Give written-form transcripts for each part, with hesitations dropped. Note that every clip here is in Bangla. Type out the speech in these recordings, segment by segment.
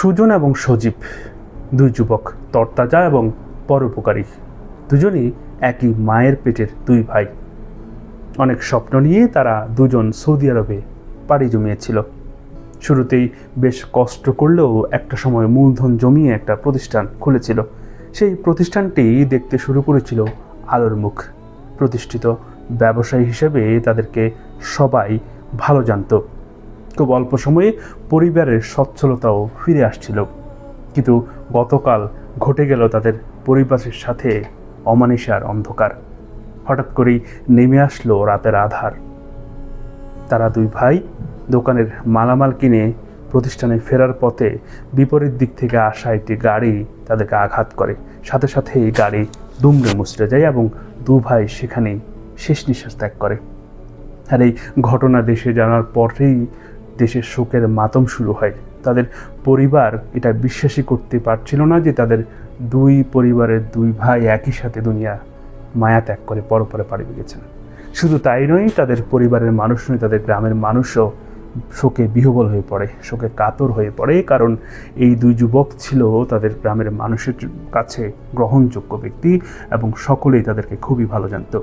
সুজন এবং সজীব দুই যুবক, তরতাজা এবং পরোপকারী। দুজনই একই মায়ের পেটের দুই ভাই। অনেক স্বপ্ন নিয়ে তারা দুজন সৌদি আরবে পাড়ি জমিয়েছিল। শুরুতেই বেশ কষ্ট করলেও একটা সময় মূলধন জমিয়ে একটা প্রতিষ্ঠান খুলেছিল। সেই প্রতিষ্ঠানটি দেখতে শুরু করেছিল আলোর মুখ। প্রতিষ্ঠিত ব্যবসায়ী হিসেবে তাদেরকে সবাই ভালো জানত। খুব অল্প সময়ে পরিবারের সচ্ছলতাও ফিরে আসছিল। কিন্তু গতকাল ঘটে গেল তাদের পরিবারের সাথে অমানিসার অন্ধকার। হঠাৎ করেই নেমে আসলো রাতের আধার। তারা দুই ভাই দোকানের মালামাল কিনে প্রতিষ্ঠানে ফেরার পথে বিপরীত দিক থেকে আসা একটি গাড়ি তাদেরকে আঘাত করে। সাথে সাথে এই গাড়ি দুমড়ে মুচড়ে যায় এবং দু ভাই সেখানেই শেষ নিঃশ্বাস ত্যাগ করে। আর এই ঘটনা দেশে জানার পরেই দেশের শোকের মাতম শুরু হয়। তাদের পরিবার এটা বিশ্বাসই করতে পারছিল না যে তাদের দুই পরিবারের দুই ভাই একই সাথে দুনিয়া মায়া ত্যাগ করে পরপরে পাড়ি গেছেন। শুধু তাই নয়, তাদের পরিবারের মানুষ নয়, তাদের গ্রামের মানুষও শোকে বিহ্বল হয়ে পড়ে, শোকে কাতর হয়ে পড়ে। কারণ এই দুই যুবক ছিল তাদের গ্রামের মানুষের কাছে গ্রহণযোগ্য ব্যক্তি এবং সকলেই তাদেরকে খুবই ভালো জানত।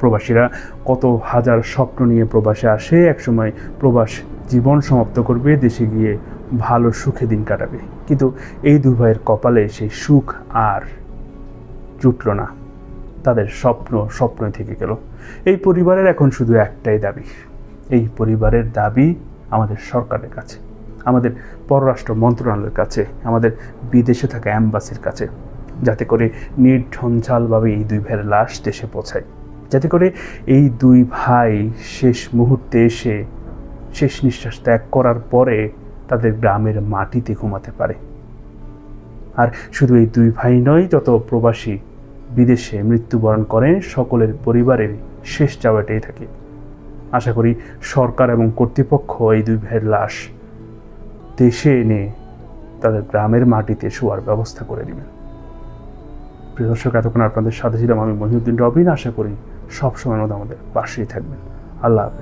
প্রবাসীরা কত হাজার স্বপ্ন নিয়ে প্রবাসে আসে, একসময় প্রবাস জীবন সমাপ্ত করবে, দেশে গিয়ে ভালো সুখে দিন কাটাবে। কিন্তু এই দুই ভাইয়ের কপালে সেই সুখ আর জুটল না। তাদের স্বপ্নই থেকে গেল। এই পরিবারের এখন শুধু একটাই দাবি। এই পরিবারের দাবি আমাদের সরকারের কাছে, আমাদের পররাষ্ট্র মন্ত্রণালয়ের কাছে, আমাদের বিদেশে থাকা অ্যাম্বাসির কাছে, যাতে করে নির্ঝঞ্ঝালভাবে এই দুই ভাইয়ের লাশ দেশে পৌঁছায়, যাতে করে এই দুই ভাই শেষ মুহূর্তে এসে শেষ নিঃশ্বাস ত্যাগ করার পরে তাদের গ্রামের মাটিতে ঘুমাতে পারে। আর শুধু এই দুই ভাই নয়, যত প্রবাসী বিদেশে মৃত্যুবরণ করেন সকলের পরিবারের শেষ চাওয়াটাই থাকে। আশা করি সরকার এবং কর্তৃপক্ষ এই দুই ভাইয়ের লাশ দেশে এনে তাদের গ্রামের মাটিতে শোয়ার ব্যবস্থা করে দেবেন। প্রিয় দর্শক, এতক্ষণ আপনাদের সাথে ছিলাম আমি মহিউদ্দিন রবিন। আশা করি সবসময় আমাদের পাশেই থাকবেন। আল্লাহ হাফেজ।